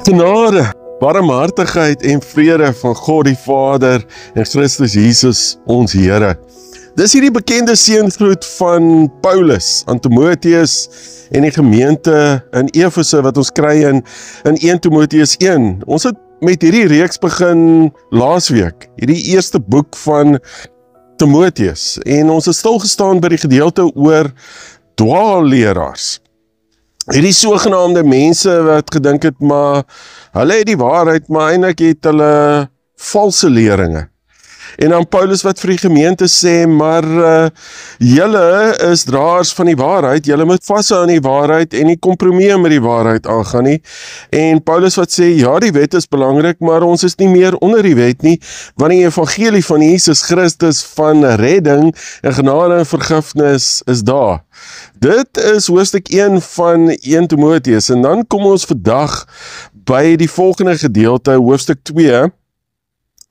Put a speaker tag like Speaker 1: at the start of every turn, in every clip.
Speaker 1: Genade, barmhartigheid en vrede van God die Vader en Christus Jesus ons Here. Dis hierdie bekende seëngroet van Paulus aan Timotheus en die gemeente in Efese wat ons kry in 1 Timotheus 1. Ons het met hierdie reeks begin laasweek, hierdie eerste boek van Timotheus, en ons het stilgestaan by die gedeelte oor dwaalleraars. Hierdie sogenaamde mense wat gedink het, maar hulle het die waarheid, maar eintlik het hulle valse leringe. En dan Paulus wat vir die gemeente sê, maar julle is draers van die waarheid, julle moet vashou aan die waarheid en nie kompromie met die waarheid aangaan nie. En Paulus wat sê, ja, die wet is belangrik, maar ons is nie meer onder die wet nie, want die evangelie van Jesus Christus van redding en genade en vergifnis is daar. Dit is hoofstuk 1 van 1 Timotheus, en dan kom ons vandag by die volgende gedeelte, hoofstuk 2,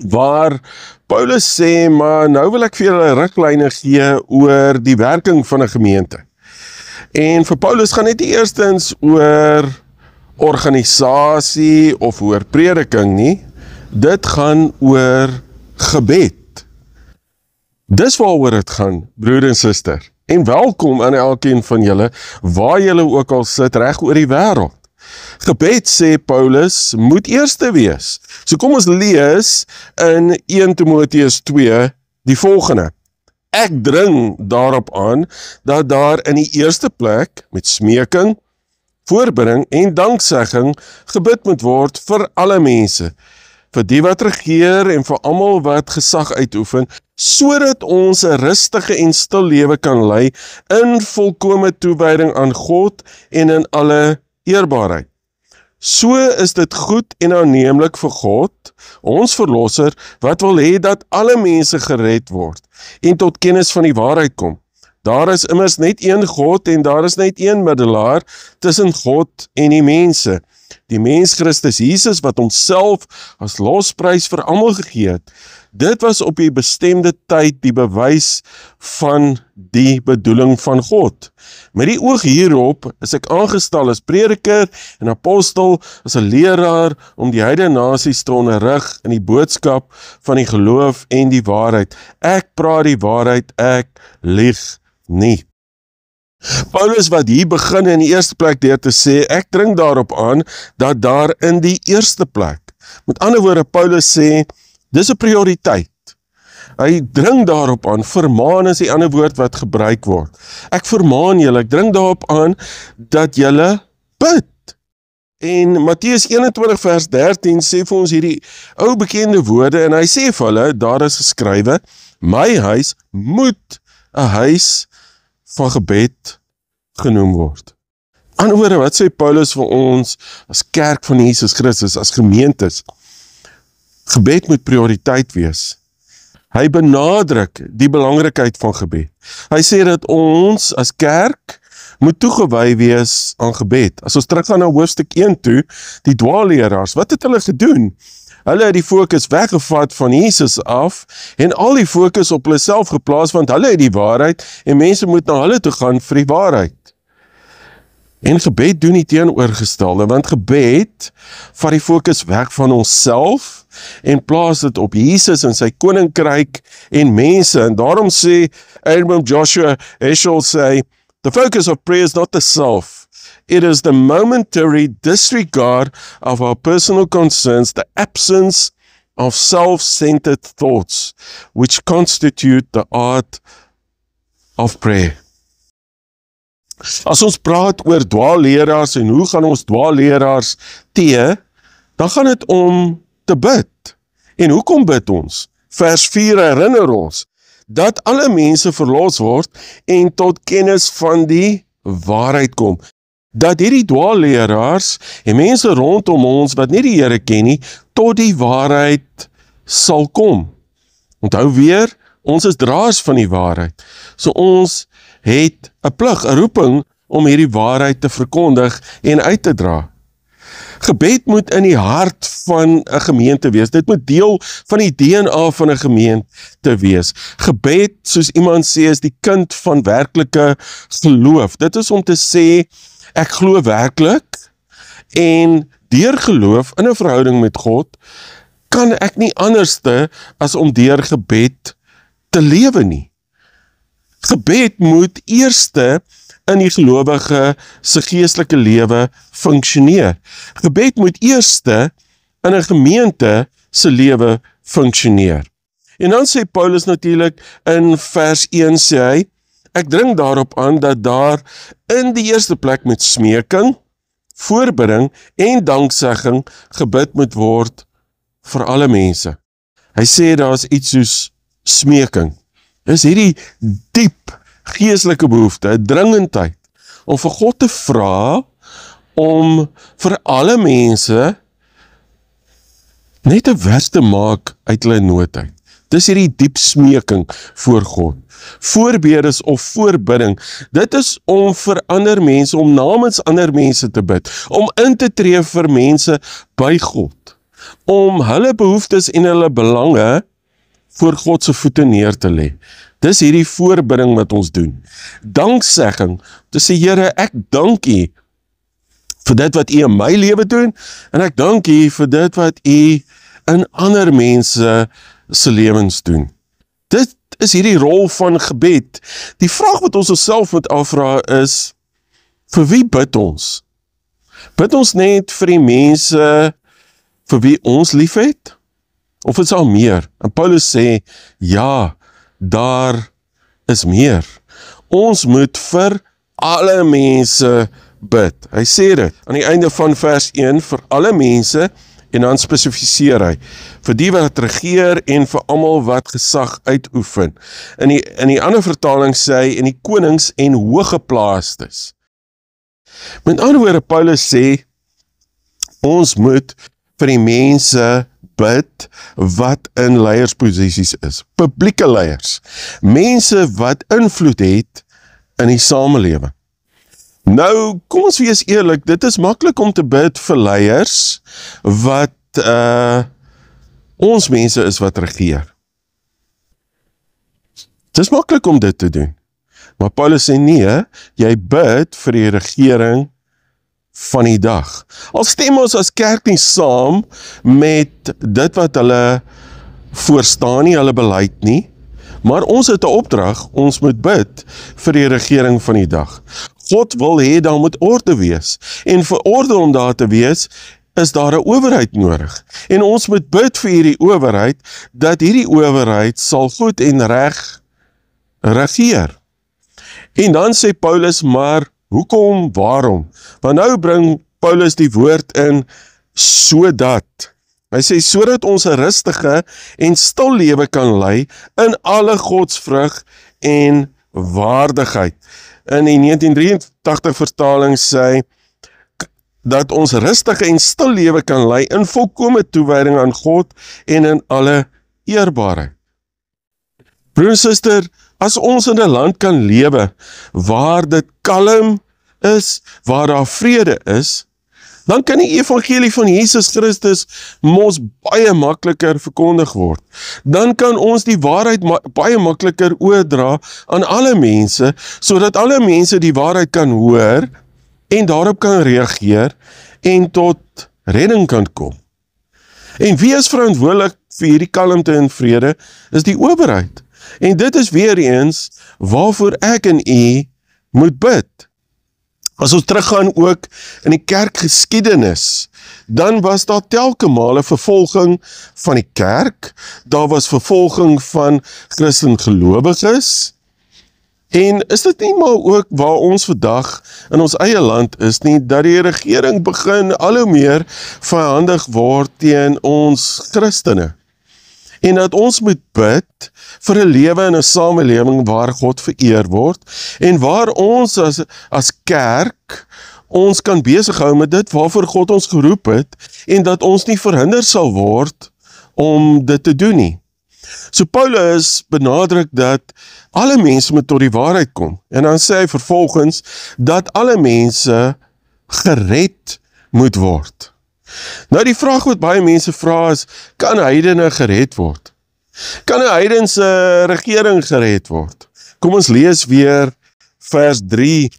Speaker 1: waar Paulus sê, maar nou wil ek vir julle riglyne gee oor die werking van 'n gemeente. En vir Paulus gaan dit nie eerstens oor organisasie of oor prediking nie, dit gaan oor gebed. Dis waaroor dit gaan, broer en suster. En welkom aan elkeen van julle, waar julle ook al sit, reg oor die wêreld. Gebed, sê Paulus, moet eerste wees. So kom ons lees in 1 Timotheus 2 die volgende. Ek dring daarop aan, dat daar in die eerste plek met smeking, voorbidding en danksegging gebid moet word vir alle mense, vir die wat regeer en vir almal wat gesag uitoefen, sodat ons 'n rustige en stil lewe kan lei in volkome toewyding aan God en in alle eerbaarheid. So is dit goed en aanneemlik vir God, ons verlosser, wat wil hê dat alle mense gered word en tot kennis van die waarheid kom. Daar is immers net een God en daar is net een middelaar tussen God en die mense, die mens Christus Jesus wat homself as losprys vir almal gegee het. Dit was op die bestemde tyd die bewys van die bedoeling van God. Met die oog hierop is ek aangestel as prediker en apostel, as 'n leraar om die heidene nasies te onderrig in die boodskap van die geloof en die waarheid. Ek praat die waarheid, ek lieg nie. Paulus wat hier begin in die eerste plek deur te sê, ek dring daarop aan, dat daar in die eerste plek, met ander woorde, Paulus sê, dis 'n prioriteit. Hy dring daarop aan, vermaan is die ander woord wat gebruik word. Ek vermaan julle, ek dring daarop aan, dat julle bid. En Matteus 21 vers 13 sê vir ons hierdie ou bekende woorde, en hy sê vir hulle, daar is geskrywe, my huis moet 'n huis van gebed genoem word. Aan woorde, wat sê Paulus vir ons as kerk van Jesus Christus, as gemeentes? Gebed moet prioriteit wees. Hy benadruk die belangrikheid van gebed. Hy sê dat ons as kerk moet toegewy wees aan gebed. As ons teruggaan na hoofstuk 1 toe, die dwaalleraars, wat het hulle gedoen? Hulle het die fokus weggevat van Jesus af en al die fokus op hulle self geplaas, want hulle het die waarheid en mense moet na hulle toe gaan vir die waarheid. En gebed doen die teenoorgestelde, want gebed vat die fokus weg van onsself en plaas dit op Jesus en sy koninkryk en mense. En daarom sê Abram Joshua Heschel sê, the focus of prayer is not the self. It is the momentary disregard of our personal concerns, the absence of self-centered thoughts, which constitute the art of prayer. As ons praat oor dwaalleraars en hoe gaan ons dwaalleraars teë, dan gaan dit om te bid. En hoekom bid ons? Vers 4 herinner ons, dat alle mense verlos word en tot kennis van die waarheid kom. Dat hierdie dwaalleraars en mense rondom ons wat nie die Here ken nie, tot die waarheid sal kom. Onthou weer, ons is draers van die waarheid. So ons het 'n plig, 'n roeping om hierdie waarheid te verkondig en uit te dra. Gebed moet in die hart van 'n gemeente wees. Dit moet deel van die DNA van 'n gemeente wees. Gebed, soos iemand sê, is die kind van werklike geloof. Dit is om te sê, ek glo werklik en deur geloof in 'n verhouding met God, kan ek nie anderste as om deur gebed te lewe nie. Gebed moet eerste in die gelowige se geestelike lewe funksioneer. Gebed moet eerste in 'n gemeente se lewe funksioneer. En dan sê Paulus natuurlik in vers 1 sê hy, ek dring daarop aan dat daar in die eerste plek met smeking, voorbidding en danksegging gebid moet word vir alle mense. Hy sê daar is iets soos smeking. Dis hierdie diep geestelike behoefte, 'n dringendheid, om vir God te vra om vir alle mense net 'n vers te maak uit hulle noodheid. Dis hierdie diep smeking voor God. Voorbedes of voorbidding, dit is om vir ander mense, om namens ander mense te bid, om in te tree vir mense by God, om hulle behoeftes en hulle belange voor God se voete neer te lê. Dis hierdie voorbidding wat ons doen. Danksegging, te sê Here, ek dank U vir dit wat U in my lewe doen, en ek dank U vir dit wat U in ander mense se lewens doen. Dit is hierdie rol van gebed. Die vraag wat ons onsself moet afvra is, vir wie bid ons? Bid ons net vir die mense vir wie ons lief het? Of is daar meer? En Paulus sê, ja, daar is meer. Ons moet vir alle mense bid. Hy sê dit aan die einde van vers 1, vir alle mense, en dan spesifiseer hy, vir die wat regeer en vir almal wat gesag uitoefen. In die ander vertaling sê hy, en die konings en hooggeplaastes. Met ander woorde, Paulus sê, ons moet vir die mense bid wat in leiersposisies is, publieke leiers, mense wat invloed het in die samelewing. Nou, kom ons wees eerlik, dit is maklik om te bid vir leiers wat ons mense is wat regeer. Het is maklik om dit te doen, maar Paulus sê nee, jy bid vir die regering van die dag. Al stem ons as kerk nie saam met dit wat hulle voorstaan nie, hulle beleid nie, maar ons het 'n opdrag, ons moet bid vir die regering van die dag. God wil hê daar moet orde wees, en vir orde om daar te wees, is daar 'n owerheid nodig. En ons moet bid vir hierdie owerheid, dat hierdie owerheid sal goed en reg regeer. En dan sê Paulus, maar hoekom, waarom? Want nou bring Paulus die woord in, sodat. Hy sê, sodat ons 'n rustige en stil lewe kan lei, in alle godsvrug en waardigheid. In die 1983 vertaling sê, dat ons rustige en stil lewe kan lei, in volkome toewyding aan God, en in alle eerbaarheid. Broer en suster, as ons in 'n land kan lewe, waar dit kalm is, waar daar vrede is, dan kan die evangelie van Jesus Christus mos baie makliker verkondig word. Dan kan ons die waarheid baie makliker oordra aan alle mense, sodat alle mense die waarheid kan hoor, en daarop kan reageer, en tot redding kan kom. En wie is verantwoordelik vir hierdie kalmte en vrede, is die owerheid. En dit is weer eens, waarvoor ek en u moet bid. As ons teruggaan ook in die kerkgeskiedenis, dan was daar telke male vervolging van die kerk, daar was vervolging van Christen gelowiges, en is dit nie maar ook waar ons vandag in ons eie land is nie, dat die regering begin al hoe meer vyandig word teen ons Christene. En dat ons moet bid vir 'n lewe in 'n samelewing waar God vereer word, en waar ons as kerk ons kan besig hou met dit waarvoor God ons geroep het, en dat ons nie verhinder sal word om dit te doen nie. So Paulus benadruk dat alle mense moet tot die waarheid kom, en dan sê hy vervolgens dat alle mense gered moet word. Nou die vraag wat baie mense vra is, kan heidene gered word? Kan 'n heidense regering gered word? Kom ons lees weer vers 3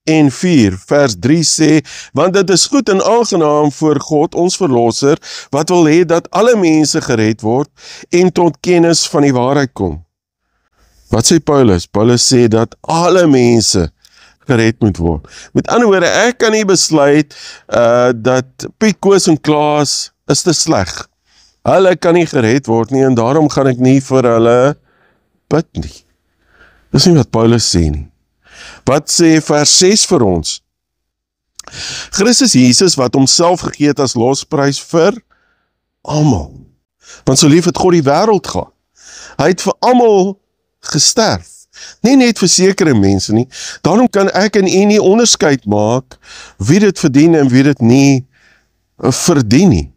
Speaker 1: en 4, vers 3 sê, want dit is goed en aangenaam voor God, ons verlosser, wat wil hê dat alle mense gered word en tot kennis van die waarheid kom. Wat sê Paulus? Paulus sê dat alle mense gered moet word. Met ander woorde, ek kan nie besluit dat Piet, Koos en Klaas is te sleg. Hulle kan nie gered word nie en daarom gaan ek nie vir hulle bid nie. Dis nie wat Paulus sê nie. Wat sê vers 6 vir ons? Christus Jesus wat homself gegee het as losprys vir almal. Want so lief het God die wêreld gehad. Hy het vir almal gesterf. Nie net vir sekere mense nie. Daarom kan ek en u nie onderskeid maak wie dit verdien en wie dit nie verdien nie.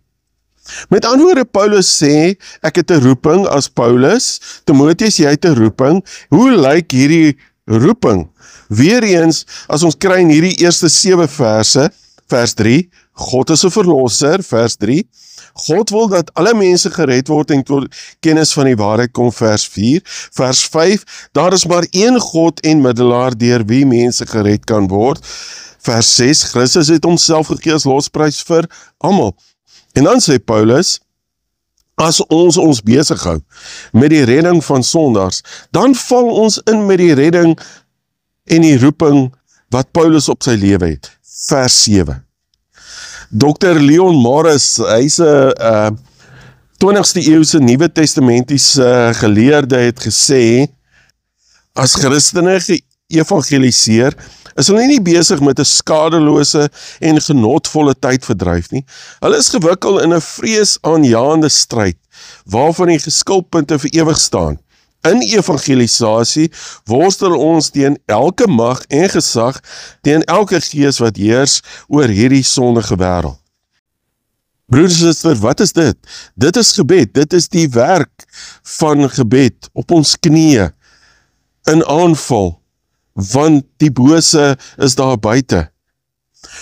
Speaker 1: Met ander woorde, Paulus sê, ek het 'n roeping as Paulus, Timoteus, jy het 'n roeping. Hoe lyk hierdie roeping? Weereens, as ons kry in hierdie eerste 7 verse, vers 3, God is 'n verlosser, vers 3, God wil dat alle mense gered word en tot kennis van die waarheid kom, vers 4, vers 5, daar is maar een God en middelaar deur wie mense gered kan word, vers 6, Christus het homself gegee as losprys vir almal. En dan sê Paulus, as ons besig hou met die redding van sondaars, dan val ons in met die redding en die roeping wat Paulus op sy lewe het. Vers 7. Dr. Leon Morris, hy's 'n 20ste eeuse Nuwe Testamentiese geleerde, het gesê, as Christene geëvangeliseer, is hulle nie besig met 'n skadelose en genotvolle tyd verdryf nie. Hulle is gewikkel in 'n vreesaanjaende stryd, waarvan die geskilpunte vir ewig staan. In evangelisasie worstel ons teen elke mag en gesag, teen elke gees wat heers oor hierdie sondige wêreld. Broeders en susters, wat is dit? Dit is gebed, dit is die werk van gebed, op ons knieë, in aanval, want die bose is daar buite.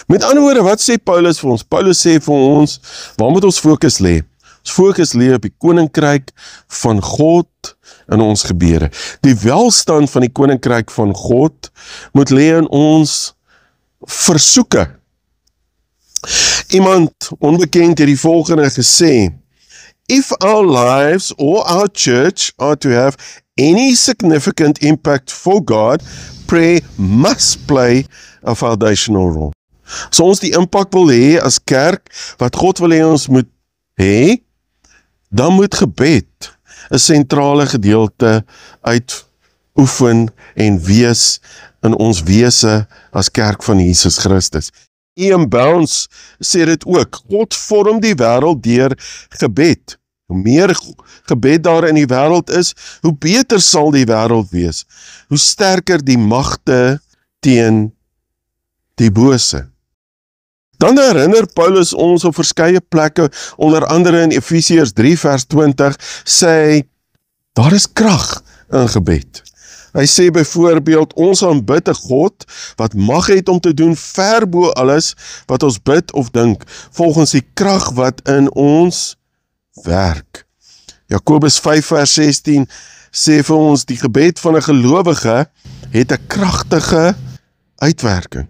Speaker 1: Met ander woorde, wat sê Paulus vir ons? Paulus sê vir ons, waar moet ons fokus lê? Ons fokus lê op die koninkryk van God in ons gebede. Die welstand van die koninkryk van God moet lê in ons versoeke. Iemand onbekend het die volgende gesê, if our lives or our church are to have any significant impact for God, prayer must play a foundational role. So ons die impak wil hê as kerk, wat God wil hê ons moet hê, dan moet gebed 'n sentrale gedeelte uitoefen en wees in ons wese as kerk van Jesus Christus. E.M. Bounds sê dit ook, God vorm die wêreld deur gebed. Hoe meer gebed daar in die wêreld is, hoe beter sal die wêreld wees. Hoe sterker die magte teen die bose. Dan herinner Paulus ons op verskeie plekke, onder andere in Efesiërs 3 vers 20, sê hy, daar is krag in gebed. Hy sê byvoorbeeld, ons aanbid 'n God wat mag het om te doen ver bo alles wat ons bid of dink, volgens die krag wat in ons werk. Jakobus 5 vers 16 sê vir ons, die gebed van 'n gelowige het 'n kragtige uitwerking.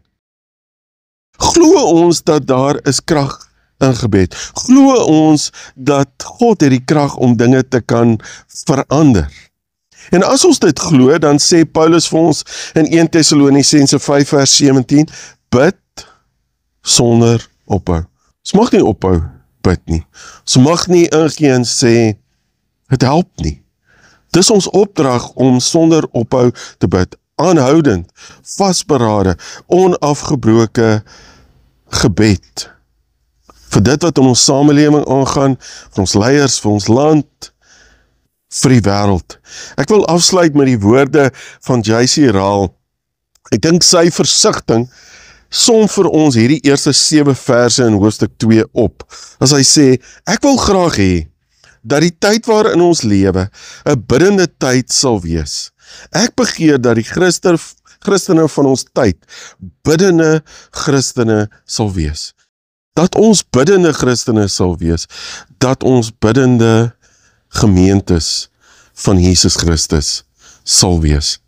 Speaker 1: Glo ons dat daar is krag in gebed. Glo ons dat God het die krag om dinge te kan verander. En as ons dit glo, dan sê Paulus vir ons in 1 Tessalonisense 5 vers 17, bid sonder ophou. Ons mag nie ophou bid nie. Ons mag nie ingee en sê, het help nie. Dis ons opdrag om sonder ophou te bid, aanhoudend, vasberade, onafgebroke gebed. Vir dit wat in ons samelewing aangaan, vir ons leiers, vir ons land, vir die wêreld. Ek wil afsluit met die woorde van J.C. Ryle. Ek dink sy versigtiging som vir ons hierdie eerste 7 verse in hoofstuk 2 op. As hy sê, ek wil graag hê dat die tyd waarin ons lewe 'n biddende tyd sal wees. Ek begeer dat die Christene van ons tyd biddende Christene sal wees. Dat ons biddende Christene sal wees, dat ons biddende gemeentes van Jesus Christus sal wees.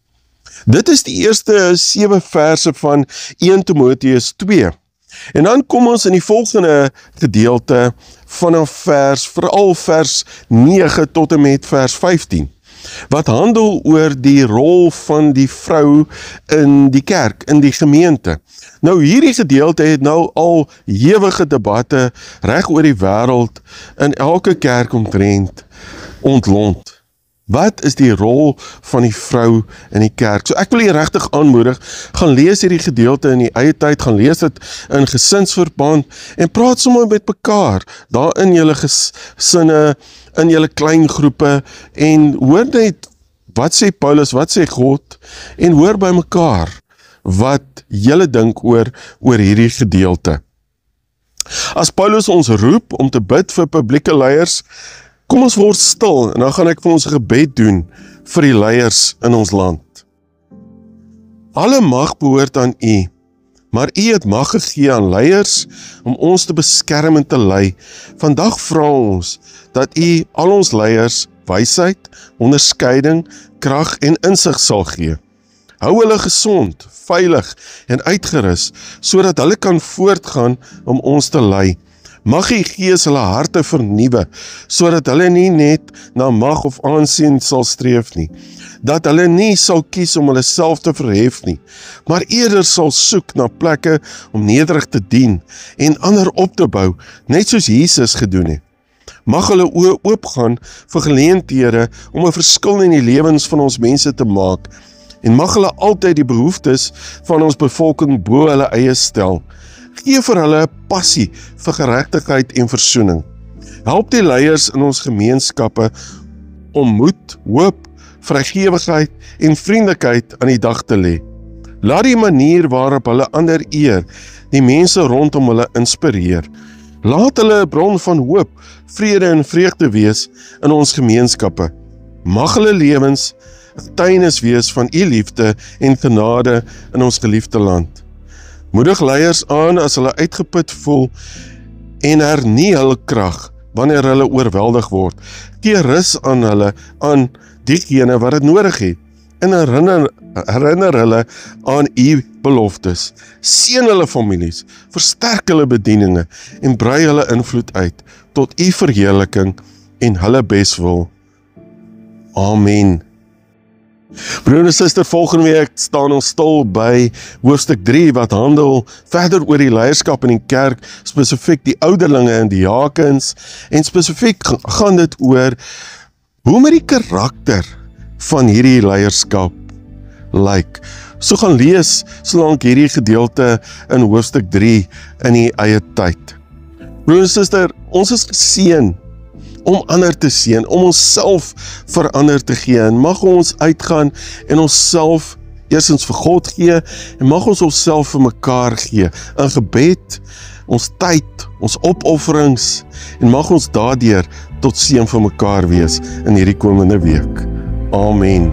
Speaker 1: Dit is die eerste 7 verse van 1 Timotheus 2. En dan kom ons in die volgende gedeelte vanaf veral vers 9 tot en met vers 15. Wat handel oor die rol van die vrou in die kerk, in die gemeente. Nou hierdie gedeelte het nou al ewige debatte reg oor die wêreld in elke kerk omtrent ontlont. Wat is die rol van die vrou in die kerk? So ek wil jy regtig aanmoedig, gaan lees hierdie gedeelte in die eie tyd, gaan lees dit in gesinsverband en praat sommer met mekaar, daar in julle gesinne, in julle klein groepe en hoor net, wat sê Paulus, wat sê God en hoor by mekaar wat julle dink oor hierdie gedeelte. As Paulus ons roep om te bid vir publieke leiers, kom ons word stil en dan gaan ek vir ons 'n gebed doen vir die leiers in ons land. Alle mag behoort aan U, maar U het mag gegee aan leiers om ons te beskerm en te lei. Vandag vra ons dat U al ons leiers wysheid, onderskeiding, krag en insig sal gee. Hou hulle gesond, veilig en uitgerus, sodat hulle kan voortgaan om ons te lei. Mag U Gees hulle harte vernuwe, sodat hulle nie net na mag of aansien sal streef nie, dat hulle nie sal kies om hulle self te verhef nie, maar eerder sal soek na plekke om nederig te dien en ander op te bou, net soos Jesus gedoen het. Mag hulle oë oopgaan vir geleenthede om 'n verskil in die lewens van ons mense te maak, en mag hulle altyd die behoeftes van ons bevolking bo hulle eie stel. Gee vir hulle passie vir geregtigheid en versoening. Help die leiers in ons gemeenskappe om moed, hoop, vrygewigheid en vriendelikheid aan die dag te lê. Laat die manier waarop hulle ander eer, die mense rondom hulle inspireer. Laat hulle 'n bron van hoop, vrede en vreugde wees in ons gemeenskappe. Mag hulle lewens 'n getuienis wees van U liefde en genade in ons geliefde land. Moedig leiers aan as hulle uitgeput voel en hernie hul krag wanneer hulle oorweldig word. Gee rus aan hulle, aan diegene wat dit nodig het en herinner hulle aan U beloftes. Seën hulle families, versterk hulle bedieninge en brei hulle invloed uit tot U verheerliking en hulle beswil. Amen. Broer en suster, volgende week staan ons stil by hoofstuk 3 wat handel verder oor die leierskap in die kerk, spesifiek die ouderlinge en die diakens, en spesifiek gaan dit oor hoe met die karakter van hierdie leierskap lyk. So gaan lees solank hierdie gedeelte in hoofstuk 3 in die eie tyd. Broer en suster, ons is geseën om ander te seën, om onsself vir ander te gee, en mag ons uitgaan en onsself eerstens vir God gee, en mag ons onsself vir mekaar gee, in gebed, ons tyd, ons opofferings, en mag ons daardeur tot seën vir mekaar wees in hierdie komende week. Amen.